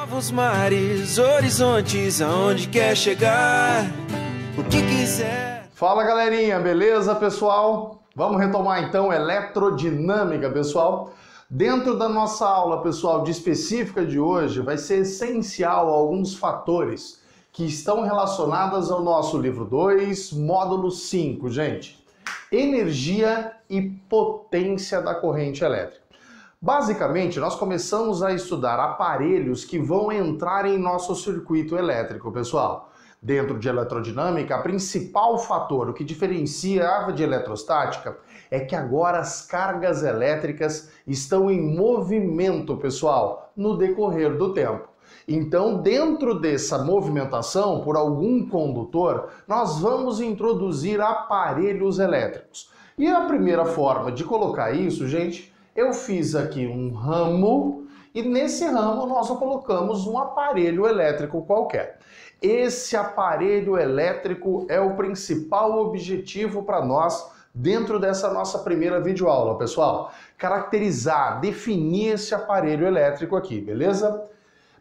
Novos mares, horizontes, aonde quer chegar, o que quiser. Fala galerinha, beleza pessoal? Vamos retomar então eletrodinâmica, pessoal. Dentro da nossa aula, pessoal, de específica de hoje, vai ser essencial alguns fatores que estão relacionados ao nosso livro 2, módulo 5, gente. Energia e potência da corrente elétrica. Basicamente, nós começamos a estudar aparelhos que vão entrar em nosso circuito elétrico, pessoal. Dentro de eletrodinâmica, o principal fator, o que diferencia de eletrostática, é que agora as cargas elétricas estão em movimento, pessoal, no decorrer do tempo. Então, dentro dessa movimentação, por algum condutor, nós vamos introduzir aparelhos elétricos. E a primeira forma de colocar isso, gente, eu fiz aqui um ramo e nesse ramo nós colocamos um aparelho elétrico qualquer. Esse aparelho elétrico é o principal objetivo para nós dentro dessa nossa primeira videoaula, pessoal. Caracterizar, definir esse aparelho elétrico aqui, beleza?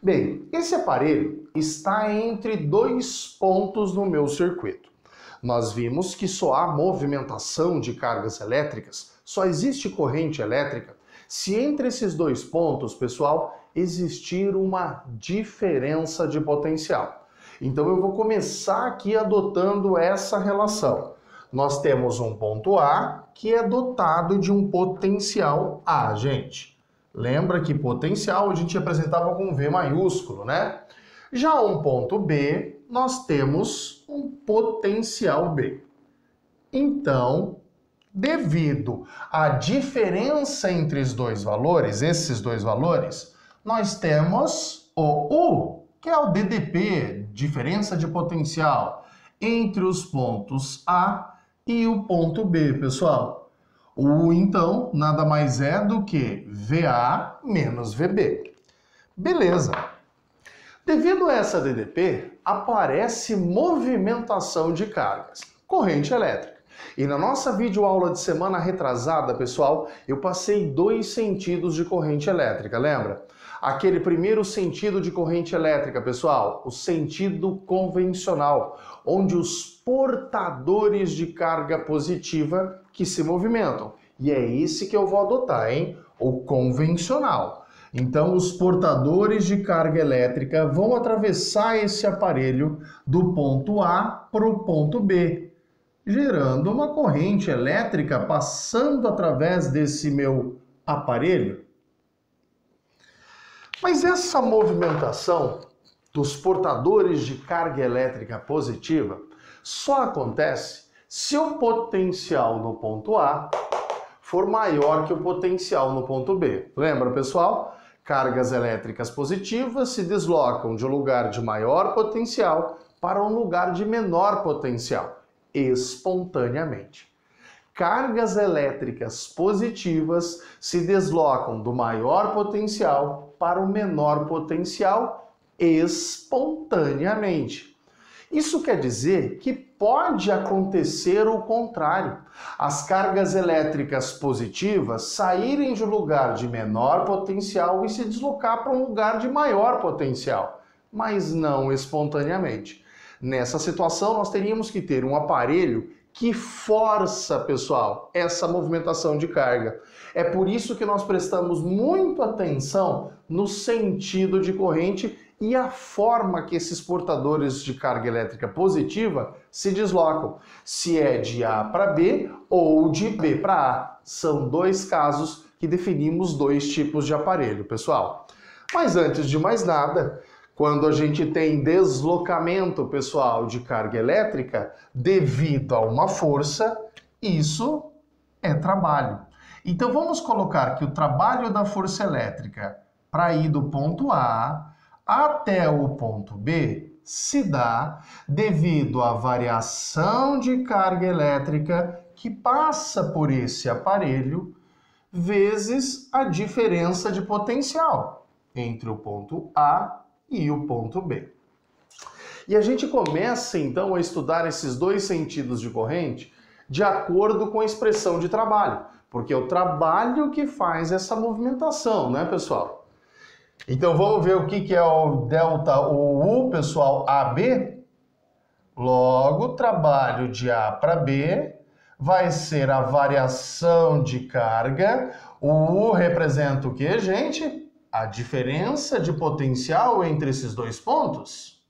Bem, esse aparelho está entre dois pontos no meu circuito. Nós vimos que só há movimentação de cargas elétricas, só existe corrente elétrica, se entre esses dois pontos, pessoal, existir uma diferença de potencial. Então eu vou começar aqui adotando essa relação. Nós temos um ponto A que é dotado de um potencial A, gente. Lembra que potencial a gente apresentava com V maiúsculo, né? Já um ponto B, nós temos um potencial B. Então, devido à diferença entre os dois valores, esses dois valores, nós temos o U, que é o DDP, diferença de potencial, entre os pontos A e o ponto B, pessoal. O U, então, nada mais é do que VA menos VB. Beleza. Devido a essa DDP, aparece movimentação de cargas, corrente elétrica. E na nossa videoaula de semana retrasada, pessoal, eu passei dois sentidos de corrente elétrica, lembra? Aquele primeiro sentido de corrente elétrica, pessoal, o sentido convencional, onde os portadores de carga positiva que se movimentam. E é esse que eu vou adotar, hein? O convencional. Então, os portadores de carga elétrica vão atravessar esse aparelho do ponto A para o ponto B, gerando uma corrente elétrica passando através desse meu aparelho. Mas essa movimentação dos portadores de carga elétrica positiva só acontece se o potencial no ponto A for maior que o potencial no ponto B. Lembra, pessoal? Cargas elétricas positivas se deslocam de um lugar de maior potencial para um lugar de menor potencial, espontaneamente. Cargas elétricas positivas se deslocam do maior potencial para o menor potencial espontaneamente. Isso quer dizer que pode acontecer o contrário. As cargas elétricas positivas saírem de um lugar de menor potencial e se deslocar para um lugar de maior potencial, mas não espontaneamente. Nessa situação, nós teríamos que ter um aparelho que força, pessoal, essa movimentação de carga. É por isso que nós prestamos muita atenção no sentido de corrente e a forma que esses portadores de carga elétrica positiva se deslocam. Se é de A para B ou de B para A. São dois casos que definimos dois tipos de aparelho, pessoal. Mas antes de mais nada, quando a gente tem deslocamento, pessoal, de carga elétrica devido a uma força, isso é trabalho. Então vamos colocar que o trabalho da força elétrica para ir do ponto A até o ponto B se dá devido à variação de carga elétrica que passa por esse aparelho vezes a diferença de potencial entre o ponto A e o ponto B. E a gente começa então a estudar esses dois sentidos de corrente de acordo com a expressão de trabalho, porque é o trabalho que faz essa movimentação, né, pessoal? Então vamos ver o que é o delta U, pessoal, AB? Logo, trabalho de A para B vai ser a variação de carga. O U representa o que, gente? A diferença de potencial entre esses dois pontos.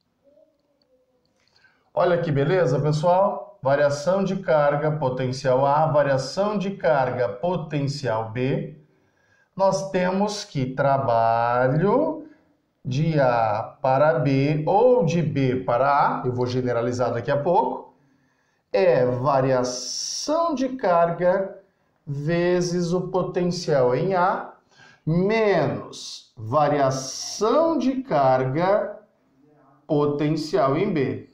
Olha que beleza, pessoal. Variação de carga, potencial A, variação de carga, potencial B. Nós temos que trabalho de A para B ou de B para A, eu vou generalizar daqui a pouco, é variação de carga vezes o potencial em A, menos variação de carga potencial em B.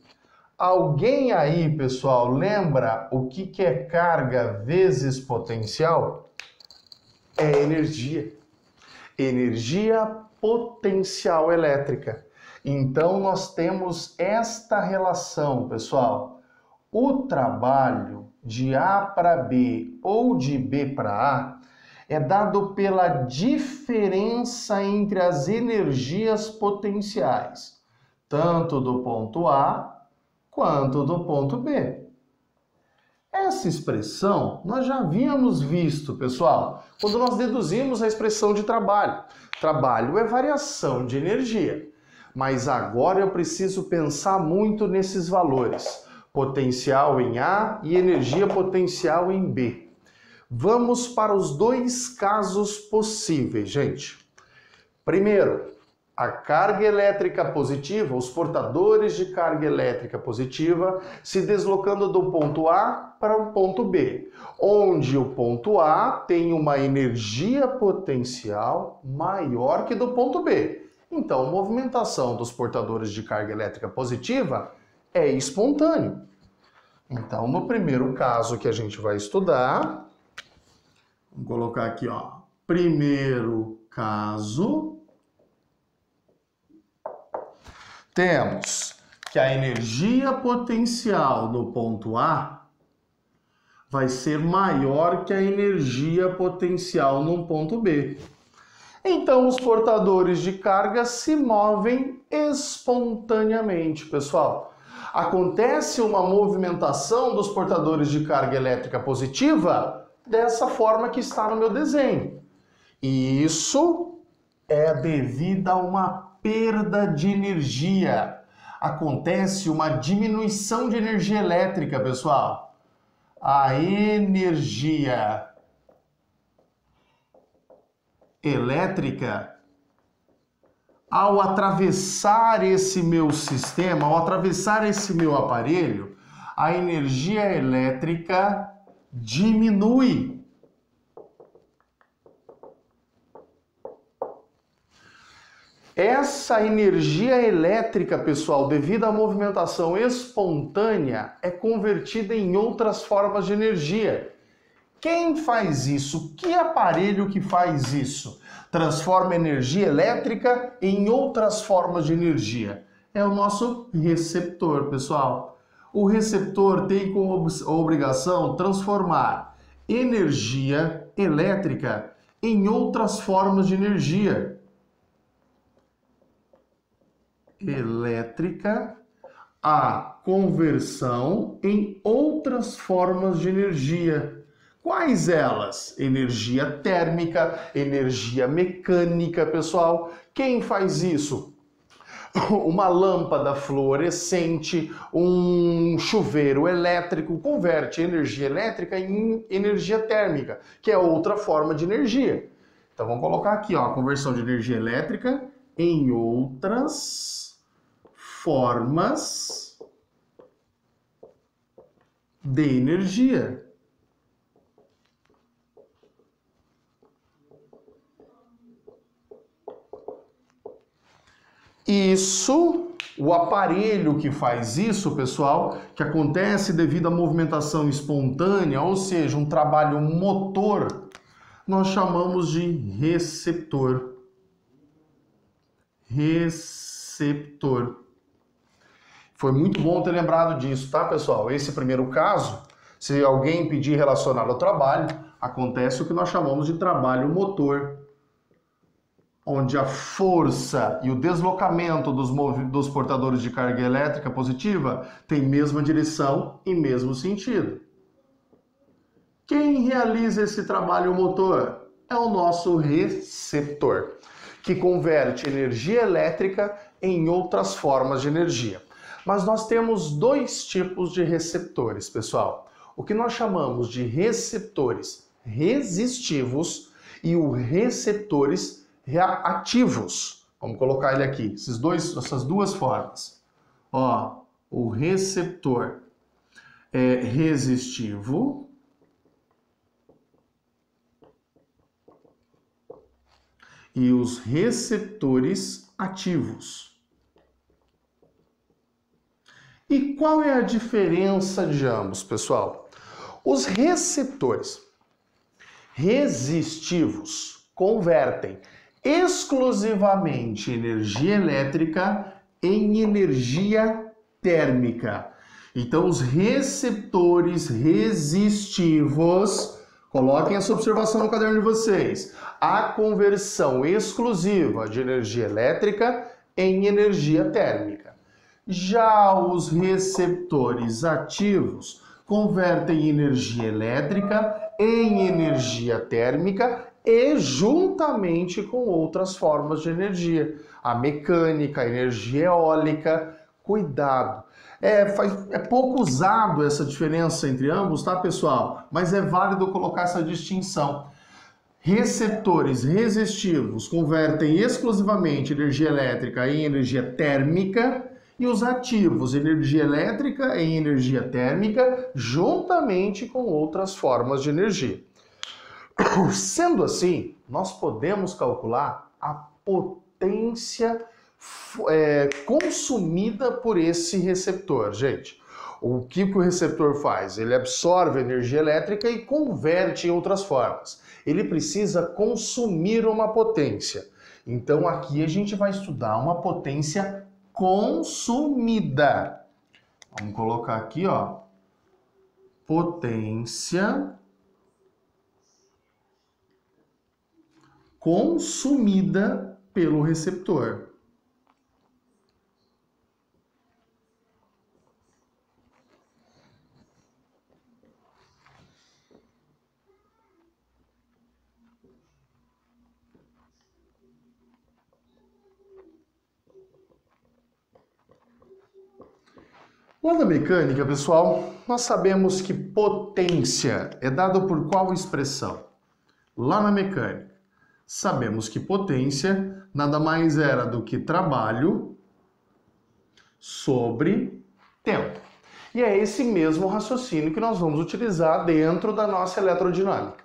Alguém aí, pessoal, lembra o que é carga vezes potencial? É energia. Energia potencial elétrica. Então, nós temos esta relação, pessoal. O trabalho de A para B ou de B para A é dado pela diferença entre as energias potenciais, tanto do ponto A quanto do ponto B. Essa expressão nós já havíamos visto, pessoal, quando nós deduzimos a expressão de trabalho. Trabalho é variação de energia, mas agora eu preciso pensar muito nesses valores. Potencial em A e energia potencial em B. Vamos para os dois casos possíveis, gente. Primeiro, a carga elétrica positiva, os portadores de carga elétrica positiva se deslocando do ponto A para o ponto B, onde o ponto A tem uma energia potencial maior que do ponto B. Então, a movimentação dos portadores de carga elétrica positiva é espontâneo. Então, no primeiro caso que a gente vai estudar, vamos colocar aqui, ó, primeiro caso, temos que a energia potencial no ponto A vai ser maior que a energia potencial no ponto B. Então, os portadores de carga se movem espontaneamente, pessoal. Acontece uma movimentação dos portadores de carga elétrica positiva dessa forma que está no meu desenho. E isso é devido a uma perda de energia. Acontece uma diminuição de energia elétrica, pessoal. A energia elétrica, ao atravessar esse meu sistema, ao atravessar esse meu aparelho, a energia elétrica diminui. Essa energia elétrica, pessoal, devido à movimentação espontânea, é convertida em outras formas de energia. Quem faz isso? Que aparelho que faz isso? Transforma energia elétrica em outras formas de energia. É o nosso receptor, pessoal. O receptor tem como obrigação transformar energia elétrica em outras formas de energia. Elétrica, a conversão em outras formas de energia. Quais elas? Energia térmica, energia mecânica, pessoal. Quem faz isso? Uma lâmpada fluorescente, um chuveiro elétrico converte energia elétrica em energia térmica, que é outra forma de energia. Então vamos colocar aqui, ó, a conversão de energia elétrica em outras formas de energia. Isso, o aparelho que faz isso, pessoal, que acontece devido à movimentação espontânea, ou seja, um trabalho motor, nós chamamos de receptor. Receptor. Foi muito bom ter lembrado disso, tá, pessoal? Esse primeiro caso, se alguém pedir relacionado ao trabalho, acontece o que nós chamamos de trabalho motor. onde a força e o deslocamento dos portadores de carga elétrica positiva têm mesma direção e mesmo sentido. Quem realiza esse trabalho motor é o nosso receptor, que converte energia elétrica em outras formas de energia. Mas nós temos dois tipos de receptores, pessoal. O que nós chamamos de receptores resistivos e os receptores reativos. Vamos colocar ele aqui, essas duas formas. Ó, o receptor resistivo e os receptores ativos. E qual é a diferença de ambos, pessoal? Os receptores resistivos convertem exclusivamente energia elétrica em energia térmica. Então, os receptores resistivos, coloquem essa observação no caderno de vocês, a conversão exclusiva de energia elétrica em energia térmica. Já os receptores ativos convertem energia elétrica em energia térmica e juntamente com outras formas de energia. A mecânica, a energia eólica, cuidado. É pouco usado essa diferença entre ambos, tá, pessoal? Mas é válido colocar essa distinção. Receptores resistivos convertem exclusivamente energia elétrica em energia térmica e os ativos, energia elétrica em energia térmica, juntamente com outras formas de energia. Sendo assim, nós podemos calcular a potência consumida por esse receptor, gente. O que o receptor faz? Ele absorve a energia elétrica e converte em outras formas. Ele precisa consumir uma potência. Então aqui a gente vai estudar uma potência consumida. Vamos colocar aqui, ó, potência consumida pelo receptor. Lá na mecânica, pessoal, nós sabemos que potência é dada por qual expressão? Lá na mecânica, sabemos que potência nada mais era do que trabalho sobre tempo. E é esse mesmo raciocínio que nós vamos utilizar dentro da nossa eletrodinâmica.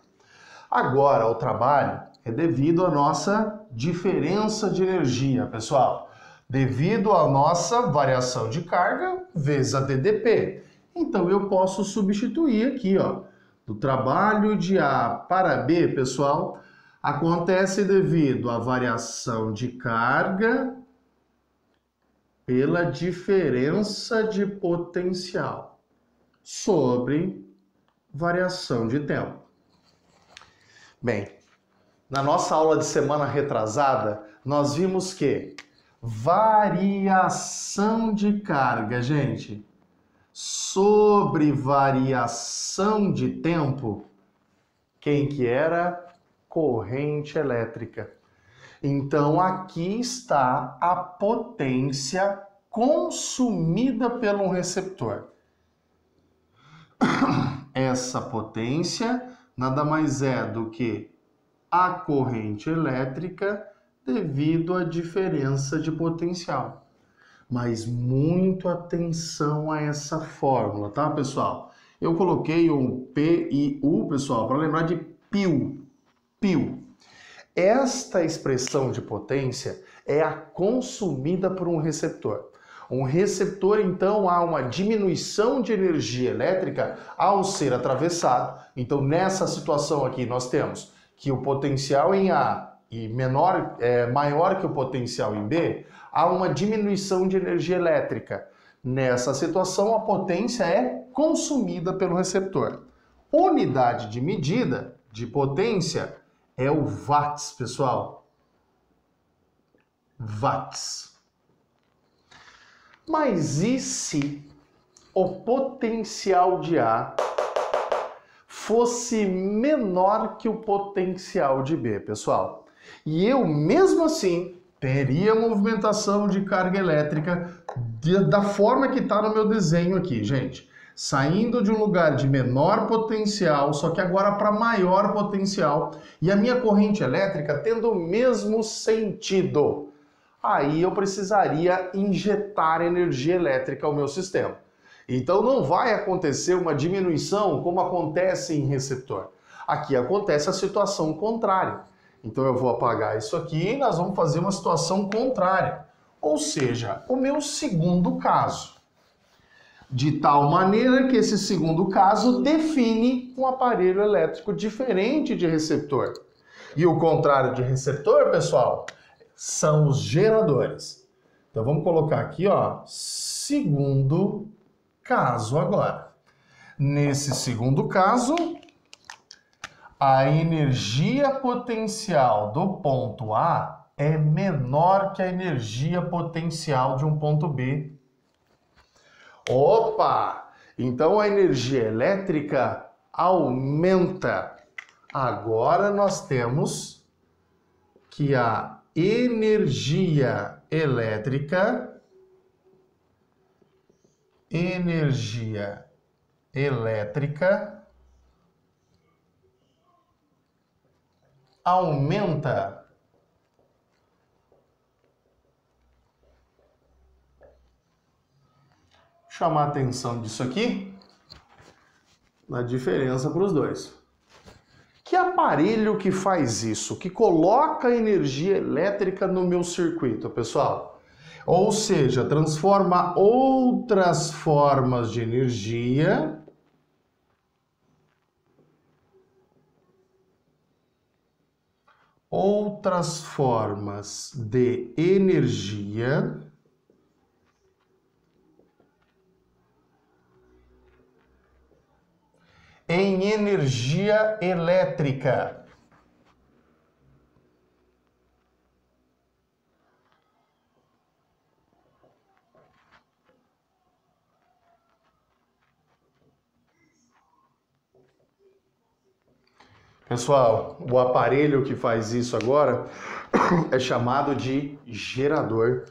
Agora, o trabalho é devido à nossa diferença de energia, pessoal. Devido à nossa variação de carga vezes a DDP. Então eu posso substituir aqui, ó, do trabalho de A para B, pessoal, acontece devido à variação de carga pela diferença de potencial sobre variação de tempo. Bem, na nossa aula de semana retrasada, nós vimos que variação de carga, gente, sobre variação de tempo, quem que era? Corrente elétrica. Então, aqui está a potência consumida pelo receptor. Essa potência nada mais é do que a corrente elétrica devido à diferença de potencial. Mas muito atenção a essa fórmula, tá, pessoal? Eu coloquei um P e U, pessoal, para lembrar de π. Esta expressão de potência é a consumida por um receptor. Um receptor, então, há uma diminuição de energia elétrica ao ser atravessado. Então, nessa situação aqui, nós temos que o potencial em A e maior que o potencial em B, há uma diminuição de energia elétrica. Nessa situação, a potência é consumida pelo receptor. Unidade de medida de potência é o watts, pessoal. watts. Mas e se o potencial de A fosse menor que o potencial de B, pessoal? E eu, mesmo assim, teria movimentação de carga elétrica da forma que está no meu desenho aqui, gente. Saindo de um lugar de menor potencial, só que agora para maior potencial, e a minha corrente elétrica tendo o mesmo sentido. Aí eu precisaria injetar energia elétrica ao meu sistema. Então não vai acontecer uma diminuição como acontece em receptor. Aqui acontece a situação contrária. Então eu vou apagar isso aqui e nós vamos fazer uma situação contrária. Ou seja, o meu segundo caso. De tal maneira que esse segundo caso define um aparelho elétrico diferente de receptor. E o contrário de receptor, pessoal, são os geradores. Então vamos colocar aqui, ó, segundo caso agora. Nesse segundo caso, a energia potencial do ponto A é menor que a energia potencial de um ponto B. Opa! Então a energia elétrica aumenta. Agora nós temos que a energia elétrica aumenta. Chamar a atenção disso aqui, na diferença para os dois. Que aparelho que faz isso? Que coloca energia elétrica no meu circuito, pessoal? Ou seja, transforma outras formas de energia em energia elétrica. Pessoal, o aparelho que faz isso agora é chamado de gerador.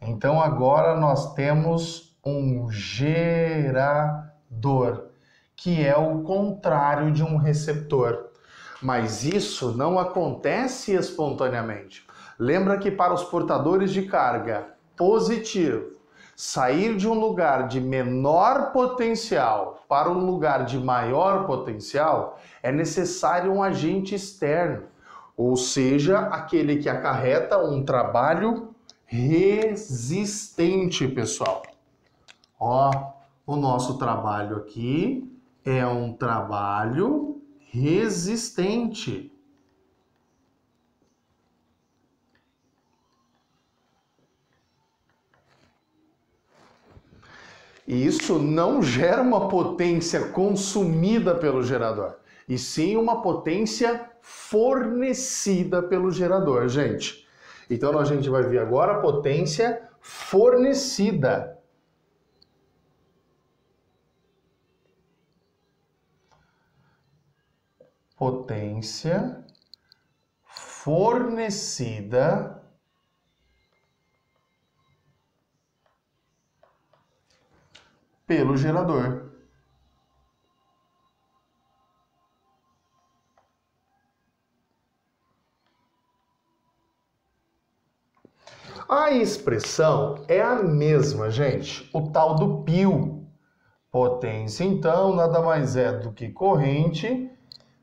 Então agora nós temos um gerador, que é o contrário de um receptor. Mas isso não acontece espontaneamente. Lembra que para os portadores de carga positivo, sair de um lugar de menor potencial para um lugar de maior potencial é necessário um agente externo, ou seja, aquele que acarreta um trabalho resistente, pessoal. Ó, o nosso trabalho aqui é um trabalho resistente. E isso não gera uma potência consumida pelo gerador, e sim uma potência fornecida pelo gerador, gente. Então a gente vai ver agora a potência fornecida. Potência fornecida pelo gerador. A expressão é a mesma, gente, o tal do π. Potência, então, nada mais é do que corrente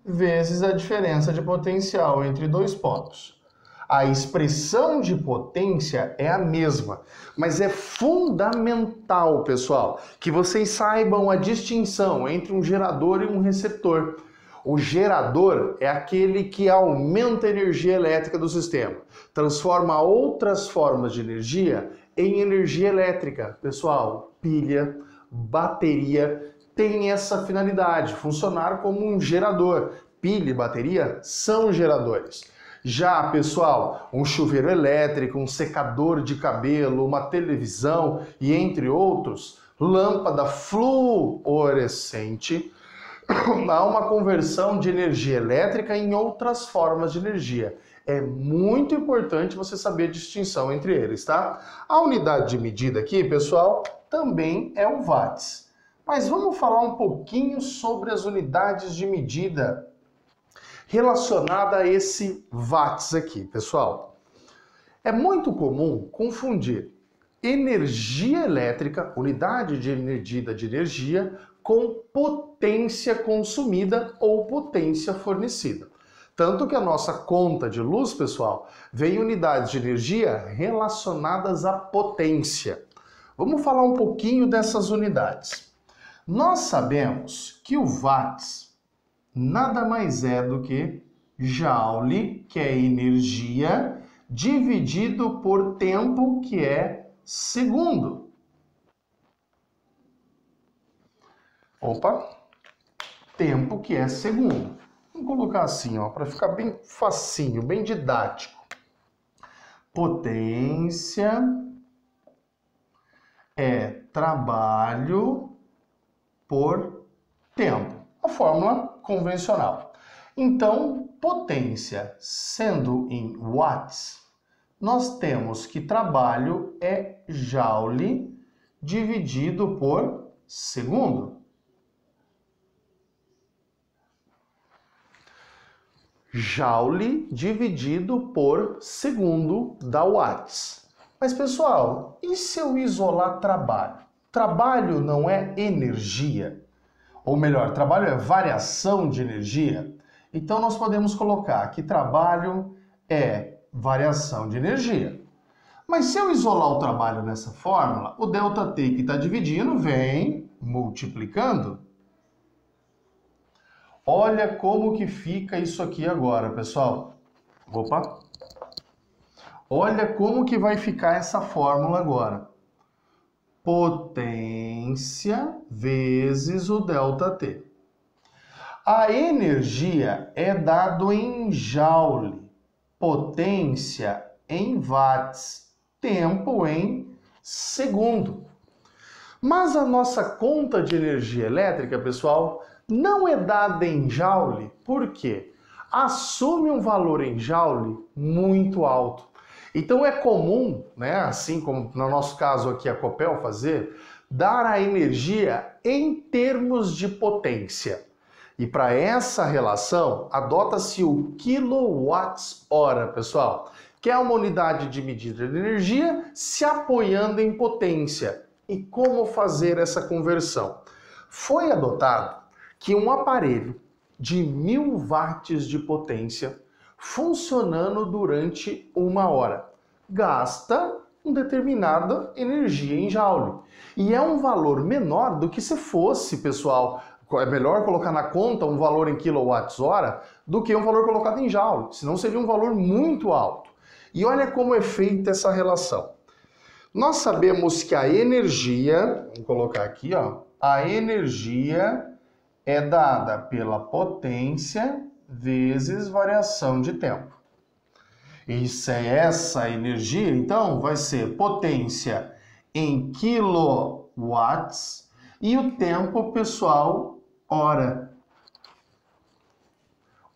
vezes a diferença de potencial entre dois pontos. A expressão de potência é a mesma, mas é fundamental, pessoal, que vocês saibam a distinção entre um gerador e um receptor. O gerador é aquele que aumenta a energia elétrica do sistema, transforma outras formas de energia em energia elétrica. Pessoal, pilha, bateria tem essa finalidade, funcionar como um gerador. Pilha e bateria são geradores. Já, pessoal, um chuveiro elétrico, um secador de cabelo, uma televisão e entre outros, lâmpada fluorescente, há uma conversão de energia elétrica em outras formas de energia. É muito importante você saber a distinção entre eles, tá? A unidade de medida aqui, pessoal, também é o watts. Mas vamos falar um pouquinho sobre as unidades de medida relacionada a esse watts aqui, pessoal. É muito comum confundir energia elétrica, unidade de medida de energia, com potência consumida ou potência fornecida. Tanto que a nossa conta de luz, pessoal, vem unidades de energia relacionadas à potência. Vamos falar um pouquinho dessas unidades. Nós sabemos que o watts nada mais é do que joule, que é energia, dividido por tempo, que é segundo. Tempo, que é segundo. Vamos colocar assim, ó, para ficar bem facinho, bem didático. Potência é trabalho por tempo. A fórmula convencional. Então, potência sendo em watts, nós temos que trabalho é joule dividido por segundo. Joule dividido por segundo dá watts. Mas, pessoal, e se eu isolar trabalho? Trabalho não é energia. Ou melhor, trabalho é variação de energia. Então, nós podemos colocar que trabalho é variação de energia. Mas se eu isolar o trabalho nessa fórmula, o ΔT que está dividindo vem multiplicando. Olha como que fica isso aqui agora, pessoal. Olha como que vai ficar essa fórmula agora. Potência vezes o ΔT. A energia é dado em joule, potência em watts, tempo em segundo. Mas a nossa conta de energia elétrica, pessoal, não é dada em joule, por quê? Assume um valor em joule muito alto. Então é comum, né, assim como no nosso caso aqui a Copel fazer, dar a energia em termos de potência. E para essa relação, adota-se o quilowatts-hora, pessoal, que é uma unidade de medida de energia se apoiando em potência. E como fazer essa conversão? Foi adotado que um aparelho de 1000 watts de potência funcionando durante 1 hora gasta uma determinada energia em joule. E é um valor menor do que se fosse, pessoal, é melhor colocar na conta um valor em quilowatts-hora do que um valor colocado em joule, senão seria um valor muito alto. E olha como é feita essa relação. Nós sabemos que a energia, vou colocar aqui, ó, a energia é dada pela potência vezes variação de tempo. Isso é essa energia, então, vai ser potência em quilowatts e o tempo, pessoal, hora.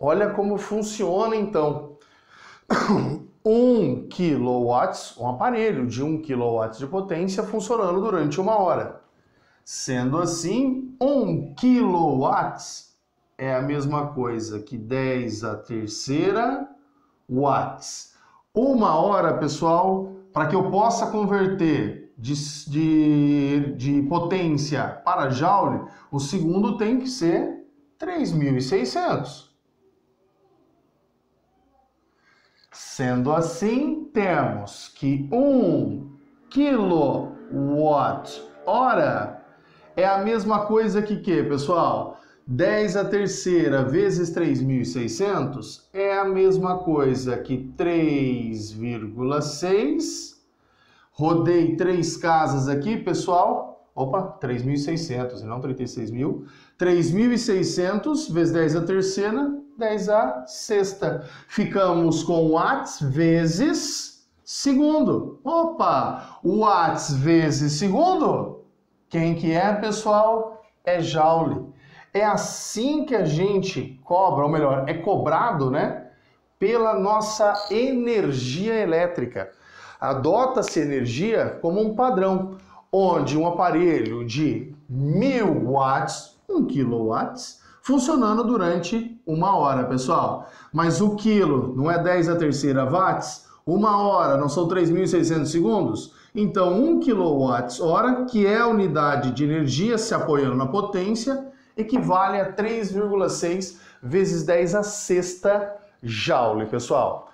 Olha como funciona, então. 1 kW, um aparelho de 1 kW de potência funcionando durante 1 hora. Sendo assim, 1 kW é a mesma coisa que 10 a terceira watts. 1 hora, pessoal, para que eu possa converter de potência para joule, o segundo tem que ser 3.600. Sendo assim, temos que 1 kWh é a mesma coisa que pessoal? 10 a terceira vezes 3.600 é a mesma coisa que 3,6. Rodei 3 casas aqui, pessoal. 3.600 e não 36.000. 3.600 vezes 10 a terceira 10 a sexta. Ficamos com watts vezes segundo. Opa! Watts vezes segundo? Quem que é, pessoal? É joule. É assim que a gente cobra, ou melhor, é cobrado, né? Pela nossa energia elétrica. Adota-se energia como um padrão, onde um aparelho de 1000 watts, 1 quilowatts, funcionando durante 1 hora, pessoal. Mas o quilo não é 10 a terceira watts? 1 hora não são 3.600 segundos? Então 1 kWh, que é a unidade de energia se apoiando na potência, equivale a 3,6 vezes 10 a sexta joule, pessoal.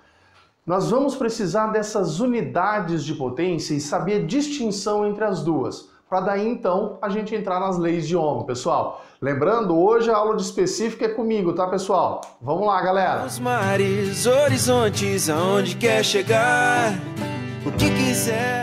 Nós vamos precisar dessas unidades de potência e saber a distinção entre as duas, para daí então a gente entrar nas leis de Ohm, pessoal. Lembrando, hoje a aula de específica é comigo, tá, pessoal? Vamos lá, galera! Os mares, horizontes, aonde quer chegar, o que quiser.